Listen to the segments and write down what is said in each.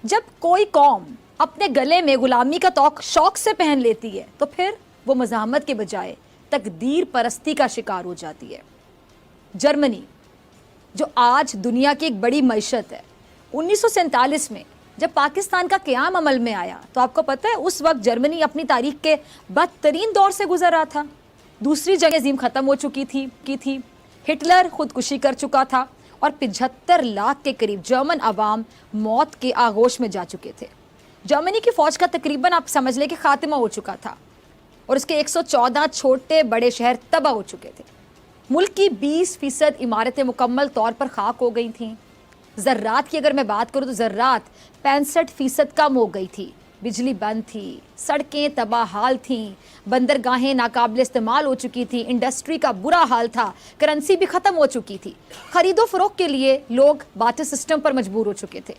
جب کوئی قوم اپنے گلے میں غلامی کا توق شوق سے پہن لیتی ہے تو پھر وہ مزاحمت کے بجائے تقدیر پرستی کا شکار ہو جاتی ہے۔ جرمنی جو آج دنیا کی ایک بڑی معیشت ہے، 1947 میں جب پاکستان کا قیام عمل میں آیا تو آپ کو پتہ ہے اس وقت جرمنی اپنی تاریخ کے بدترین دور سے گزر رہا تھا۔ دوسری جنگ عظیم ختم ہو چکی تھی، ہٹلر خودکشی کر چکا تھا اور 75 لاکھ کے قریب جرمن عوام موت کے آغوش میں جا چکے تھے۔ جرمنی کی فوج کا تقریباً آپ سمجھ لیں کہ خاتمہ ہو چکا تھا اور اس کے 114 چھوٹے بڑے شہر تباہ ہو چکے تھے۔ ملک کی 20% عمارتیں مکمل طور پر خاک ہو گئی تھیں۔ ذرات کی اگر میں بات کروں تو ذرات 65% کم ہو گئی تھی، بجلی بند تھی، سڑکیں تباہ حال تھیں، بندرگاہیں ناقابل استعمال ہو چکی تھیں، انڈسٹری کا برا حال تھا، کرنسی بھی ختم ہو چکی تھی، خرید و فروخت کے لیے لوگ بارٹر سسٹم پر مجبور ہو چکے تھے۔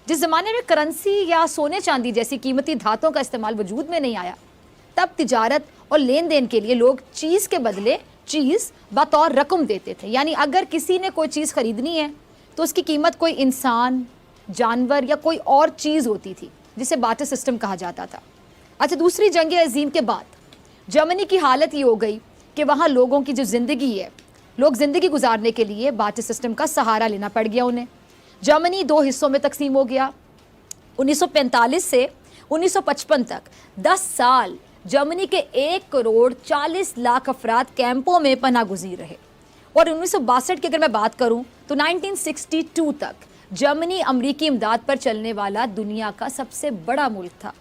جس زمانے میں کرنسی یا سونے چاندی جیسی قیمتی دھاتوں کا استعمال وجود میں نہیں آیا، تب تجارت اور لین دین کے لیے لوگ چیز کے بدلے چیز بطور رقم دیتے تھے، یعنی اگر کسی نے کوئی چیز خریدنی ہے تو اس کی قیمت کوئی انسان، جانور یا کوئی اور چیز ہوتی تھی جسے بارٹر سسٹم کہا جاتا تھا۔ اچھا، دوسری جنگ عظیم کے بعد جرمنی کی حالت یہ ہو گئی کہ وہاں لوگوں کی جو زندگی ہے، لوگ زندگی گزارنے کے لیے بارٹر سسٹم کا سہارا لینا پڑ گیا انہیں۔ جرمنی 2 حصوں میں تقسیم ہو گیا۔ 1945 سے 1955 تک 10 سال جرمنی کے 1,40,00,000 افراد کیمپوں میں پناہ گزیر رہے، اور 1962 کی اگر میں بات کروں تو 1962 تک جرمنی امریکی امداد پر چلنے والا دنیا کا سب سے بڑا ملک تھا۔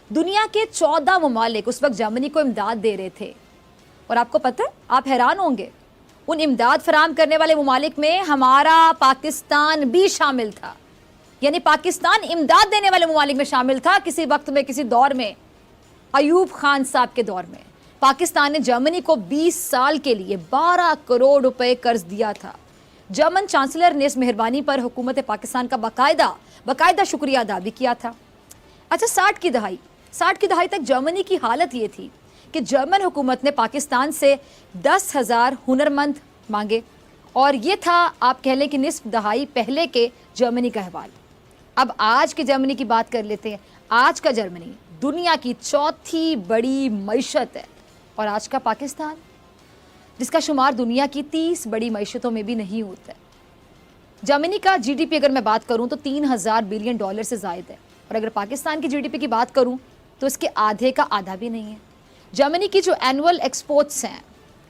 دنیا کے 14 ممالک اس وقت جرمنی کو امداد دے رہے تھے، اور آپ کو پتہ ہے، آپ حیران ہوں گے، ان امداد فراہم کرنے والے ممالک میں ہمارا پاکستان بھی شامل تھا۔ یعنی پاکستان امداد دینے والے ممالک میں شامل تھا کسی وقت میں، کسی دور میں، ایوب خان صاحب کے دور میں پاکستان نے جرمنی کو 20 سال کے لیے 12 کروڑ روپے قرض دیا تھا۔ جرمن چانسلر نے اس مہربانی پر حکومت پاکستان کا باقاعدہ شکریہ ادا بھی کیا تھا۔ اچھا، 60 کی دہائی تک جرمنی کی حالت یہ تھی کہ جرمن حکومت نے پاکستان سے 10,000 ہنرمند مانگے، اور یہ تھا آپ کہہ لیں کہ نصف دہائی پہلے کے جرمنی کا احوال۔ اب آج کے جرمنی کی بات کر لیتے ہیں۔ آج کا جرمنی دنیا کی 4تھی بڑی معیشت ہے، اور آج کا پاکستان جس کا شمار دنیا کی 30 بڑی معیشتوں میں بھی نہیں ہوتا ہے۔ جرمنی کا جی ڈی پی اگر میں بات کروں تو $3,000 بلین سے زائد ہے، اور اگر پاکستان کی جی ڈی پی کی بات کروں تو اس کے آدھے کا آدھا بھی نہیں ہے۔ جرمنی کی جو اینول ایکسپورٹس ہیں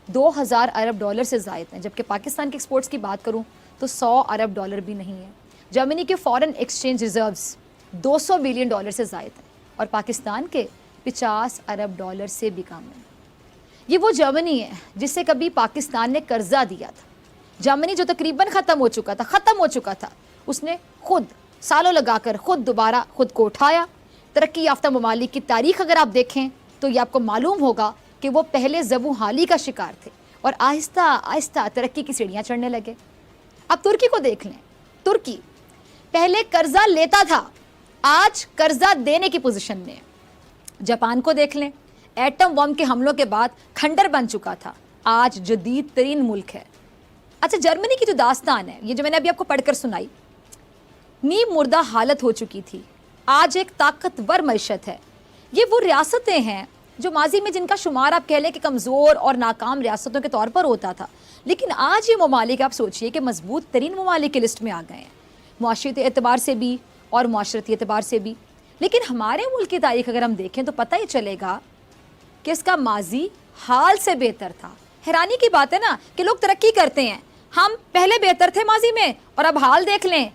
$2,000 ارب سے زائد ہیں، جبکہ پاکستان کے ایکسپورٹس کی بات کروں تو $100 ارب بھی نہیں ہے۔ جرمنی کے فارن ایکسچینج ریزروز $200 بلین سے زائد ہیں، اور پاکستان کے $50 ارب سے بھی کم ہیں۔ یہ وہ جرمنی ہے جس سے کبھی پاکستان نے قرضہ دیا تھا۔ جرمنی جو تقریباً ختم ہو چکا تھا، اس نے خود سالوں لگا کر دوبارہ خود کو اٹھایا۔ ترقی یافتہ ممالک کی تاریخ اگر آپ دیکھیں تو یہ آپ کو معلوم ہوگا کہ وہ پہلے زبوں حالی کا شکار تھے اور آہستہ آہستہ ترقی کی سیڑھیاں چڑھنے لگے۔ اب ترکی کو دیکھ لیں، ترکی پہلے قرضہ لیتا تھا، آج قرضہ دینے کی پوزیشن میں ہے۔ جاپان کو دیکھ لیں، ایٹم بم کے حملوں کے بعد کھنڈر بن چکا تھا، آج جدید ترین ملک ہے۔ اچھا، جرمنی کی جو داستان ہے، یہ جو میں نے ابھی آپ کو پڑھ کر سنائی، نیم مردہ حالت ہو چکی تھی، آج ایک طاقتور معیشت ہے۔ یہ وہ ریاستیں ہیں جو ماضی میں جن کا شمار آپ کہہ لیں کہ کمزور اور ناکام ریاستوں کے طور پر ہوتا تھا، لیکن آج یہ ممالک آپ سوچئے کہ مضبوط ترین ممالک کی لسٹ میں آ گئے ہیں، معاشرتی اعتبار سے بھی اور معاشرتی اعتبار سے بھی۔ لیکن ہمارے ملک کی تاریخ اگر ہم دیکھیں تو پتہ ہی چلے گا کہ اس کا ماضی حال سے بہتر تھا۔ حیرانی کی بات ہے نا کہ لوگ ترقی کرتے ہیں، ہم پہلے بہتر تھے ماضی میں، اور اب حال دیکھ لیں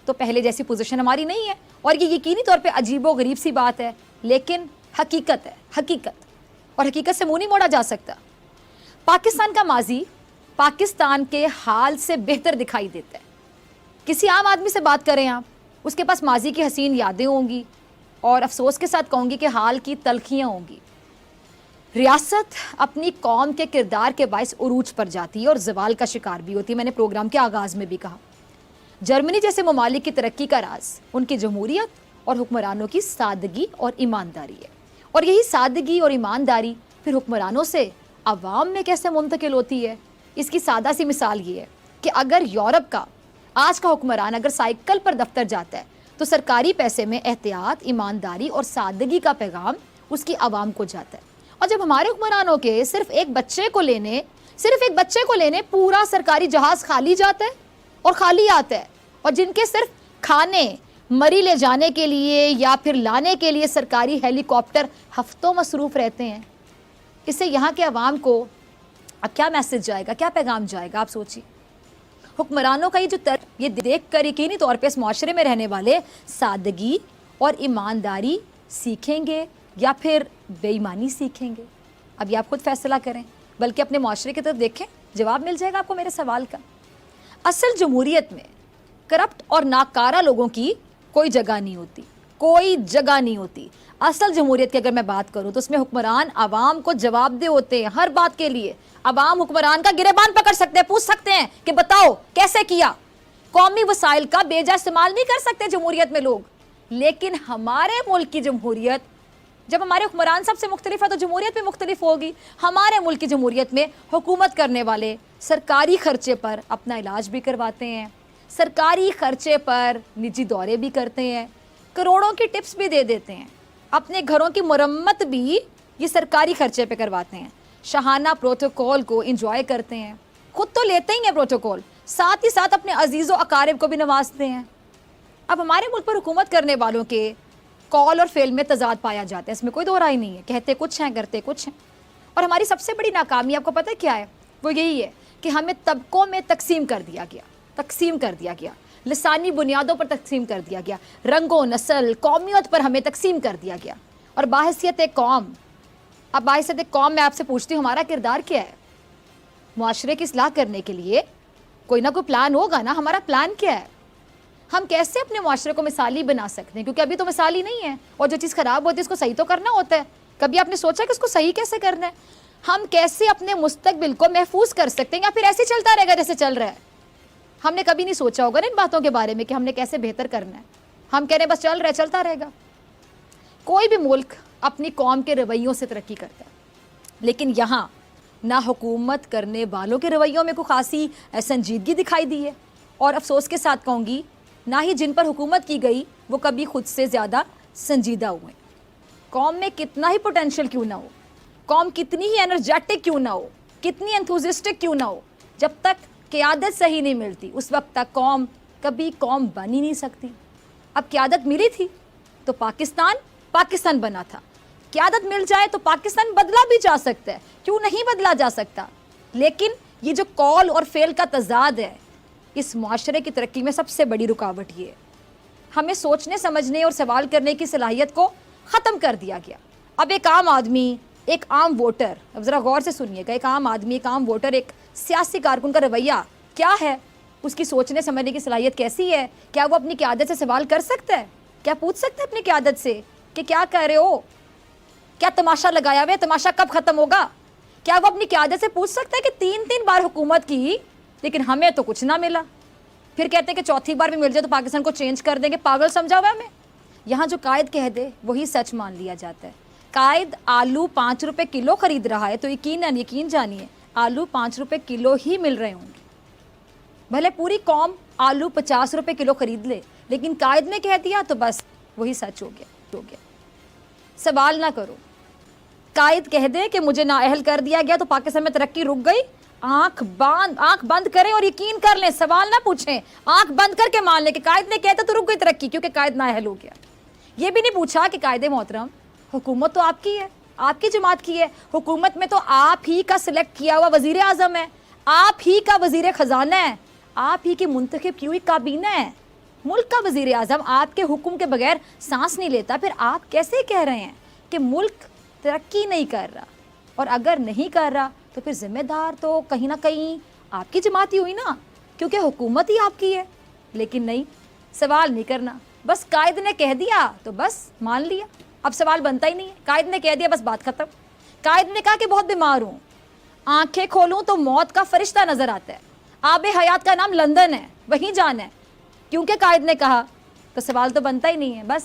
تو پہلے جیسی پوزیشن ہماری نہیں ہے، اور یہ یقینی طور پہ عجیب و غریب سی بات ہے، لیکن حقیقت ہے، حقیقت، اور حقیقت سے منہ نہیں موڑا جا سکتا۔ پاکستان کا ماضی پاکستان کے حال سے بہتر دکھائی دیتا ہے۔ کسی عام آدمی سے بات کریں آپ، اس کے پاس ماضی کی حسین یادیں ہوں گی، اور افسوس کے ساتھ کہوں گی کہ حال کی تلخیاں ہوں گی۔ ریاست اپنی قوم کے کردار کے باعث عروج پر جاتی ہے اور زوال کا شکار بھی ہوتی ہے۔ میں نے پروگرام کے آغاز میں بھی کہا، جرمنی جیسے ممالک کی ترقی کا راز ان کی جمہوریت اور حکمرانوں کی سادگی اور ایمانداری ہے، اور یہی سادگی اور ایمانداری پھر حکمرانوں سے عوام میں کیسے منتقل ہوتی ہے۔ اس کی سادہ سی مثال یہ ہے کہ اگر یورپ کا آج کا حکمران اگر سائیکل پر دفتر جاتا ہے تو سرکاری پیسے میں احتیاط، ایمانداری اور سادگی کا پیغام اس کی عوام کو جاتا ہے. اور جب ہمارے حکمرانوں کے صرف ایک بچے کو لینے پورا سرکاری جہاز خالی جاتا ہے اور خالی آتا ہے، اور جن کے صرف کھانے مری لے جانے کے لیے یا پھر لانے کے لیے سرکاری ہیلی کاپٹر ہفتوں مصروف رہتے ہیں، اس سے یہاں کے عوام کو اب کیا میسج جائے گا، کیا پیغام جائے گا؟ آپ سوچیے. حکمرانوں کا یہ دیکھ کر یقینی طور پہ اس معاشرے میں رہنے والے سادگی اور ایمانداری سیکھیں گے یا پھر بے ایمانی سیکھیں گے. اب یہ آپ خود فیصلہ کریں، بلکہ اپنے معاشرے کی طرف دیکھیں، جواب مل جائے گا آپ کو میرے سوال کا. اصل جمہوریت میں کرپٹ اور ناکارہ لوگوں کی کوئی جگہ نہیں ہوتی. اصل جمہوریت کی اگر میں بات کروں تو اس میں حکمران عوام کو جواب دہ ہوتے ہیں ہر بات کے لیے. عوام حکمران کا گریبان پکڑ سکتے ہیں، پوچھ سکتے ہیں کہ بتاؤ کیسے کیا. قومی وسائل کا بے جا استعمال نہیں کر سکتے جمہوریت میں لوگ. لیکن ہمارے ملک کی جمہوریت، جب ہمارے حکمران سب سے مختلف ہے تو جمہوریت بھی مختلف ہوگی. ہمارے ملک کی جمہوریت میں حکومت کرنے والے سرکاری خرچے پر اپنا علاج بھی کرواتے ہیں، سرکاری خرچے پر نجی دورے بھی کرتے ہیں، کروڑوں کی ٹپس بھی دے دیتے ہیں، اپنے گھروں کی مرمت بھی یہ سرکاری خرچے پہ کرواتے ہیں، شاہانہ پروٹوکول کو انجوائے کرتے ہیں، خود تو لیتے ہی ہیں پروٹوکول، ساتھ ہی ساتھ اپنے عزیز و اقارب کو بھی نوازتے ہیں. اب ہمارے ملک پر حکومت کرنے والوں کے کال اور فعل میں تضاد پایا جاتا ہے، اس میں کوئی دو رائے نہیں ہے. کہتے کچھ ہیں، کرتے کچھ ہیں. اور ہماری سب سے بڑی ناکامی آپ کو پتہ کیا ہے؟ وہ یہی ہے کہ ہمیں طبقوں میں تقسیم کر دیا گیا، لسانی بنیادوں پر تقسیم کر دیا گیا، رنگ و نسل، قومیت پر ہمیں تقسیم کر دیا گیا. اور بحیثیت قوم میں آپ سے پوچھتی ہوں، ہمارا کردار کیا ہے؟ معاشرے کی اصلاح کرنے کے لیے کوئی نہ کوئی پلان ہوگا نا. ہمارا پلان کیا ہے؟ ہم کیسے اپنے معاشرے کو مثالی بنا سکتے ہیں؟ کیونکہ ابھی تو مثالی نہیں ہے، اور جو چیز خراب ہوتی ہے اس کو صحیح تو کرنا ہوتا ہے. کبھی آپ نے سوچا کہ اس کو صحیح کیسے کرنا ہے؟ ہم کیسے اپنے مستقبل کو محفوظ کر سکتے ہیں، یا پھر ایسے چلتا رہے گا جیسے چل رہا ہے؟ ہم نے کبھی نہیں سوچا ہوگا نا ان باتوں کے بارے میں کہ ہم نے کیسے بہتر کرنا ہے. ہم کہہ رہے ہیں بس چل رہا ہے، چلتا رہے گا. کوئی بھی ملک اپنی قوم کے رویوں سے ترقی کرتا ہے، لیکن یہاں نہ حکومت کرنے والوں کے رویوں میں کوئی خاصی سنجیدگی دکھائی دی ہے، اور افسوس کے ساتھ کہوں گی نہ ہی جن پر حکومت کی گئی وہ کبھی خود سے زیادہ سنجیدہ ہوئے. قوم میں کتنا ہی پوٹینشیل کیوں نہ ہو، قوم کتنی ہی انرجیٹک کیوں نہ ہو، کتنی انتھوزسٹک کیوں نہ ہو، جب تک قیادت صحیح نہیں ملتی اس وقت تک قوم کبھی قوم بن ہی نہیں سکتی. اب قیادت ملی تھی تو پاکستان بنا تھا. قیادت مل جائے تو پاکستان بدلا بھی جا سکتا ہے، کیوں نہیں بدلا جا سکتا؟ لیکن یہ جو قول اور فعل کا تضاد ہے، اس معاشرے کی ترقی میں سب سے بڑی رکاوٹ یہ ہے. ہمیں سوچنے سمجھنے اور سوال کرنے کی صلاحیت کو ختم کر دیا گیا. اب ایک عام آدمی، ایک عام ووٹر، اب ذرا غور سے سنیے گا، ایک عام آدمی، ایک عام ووٹر، ایک سیاسی کارکن کا رویہ کیا ہے؟ اس کی سوچنے سمجھنے کی صلاحیت کیسی ہے؟ کیا وہ اپنی قیادت سے سوال کر سکتا ہے؟ کیا پوچھ سکتا ہے اپنی قیادت سے کہ کیا کہہ رہے ہو؟ کیا تماشا لگایا ہوا ہے؟ تماشا کب ختم ہوگا؟ کیا وہ اپنی قیادت سے پوچھ سکتا ہے کہ 3 بار حکومت کی لیکن ہمیں تو کچھ نہ ملا، پھر کہتے ہیں کہ چوتھی بار بھی مل جائے تو پاکستان کو چینج کر دیں گے؟ پاگل سمجھا ہوا ہے ہمیں. یہاں جو قائد کہہ دے وہی سچ مان لیا جاتا ہے. قائد آلو 5 روپے کلو خرید رہا ہے تو یقین جانیے آلو 5 روپے کلو ہی مل رہے ہوں گے. بھلے پوری قوم آلو 50 روپے کلو خرید لے، لیکن قائد نے کہہ دیا تو بس وہی سچ ہو گیا. سوال نہ کرو. قائد کہہ دے کہ مجھے نااہل کر دیا گیا تو پاکستان میں ترقی رک گئی، آنکھ بند کریں اور یقین کر لیں، سوال نہ پوچھیں، آنکھ بند کر کے مان لیں کہ قائد نے کہتا تو رک گئی ترقی، کیونکہ قائد نااہل ہو گیا. یہ بھی نہیں پوچھا کہ قائد محترم حکومت تو آپ کی ہے، آپ کی جماعت کی ہے، حکومت میں تو آپ ہی کا سلیکٹ کیا ہوا وزیر اعظم ہے، آپ ہی کا وزیر خزانہ ہے، آپ ہی کی منتخب کی ہوئی کابینہ ہے. ملک کا وزیر اعظم آپ کے حکم کے بغیر سانس نہیں لیتا. پھر آپ کیسے کہہ رہے ہیں کہ ملک ترقی نہیں کر رہا؟ اور اگر نہیں کر رہا تو پھر ذمہ دار تو کہیں نہ کہیں آپ کی جماعت ہی ہوئی نا، کیونکہ حکومت ہی آپ کی ہے. لیکن نہیں، سوال نہیں کرنا، بس قائد نے کہہ دیا تو بس مان لیا. اب سوال بنتا ہی نہیں ہے، قائد نے کہہ دیا بس بات ختم. قائد نے کہا کہ بہت بیمار ہوں، آنکھیں کھولوں تو موت کا فرشتہ نظر آتا ہے، آب حیات کا نام لندن ہے، وہیں جانا ہے. کیونکہ قائد نے کہا تو سوال تو بنتا ہی نہیں ہے. بس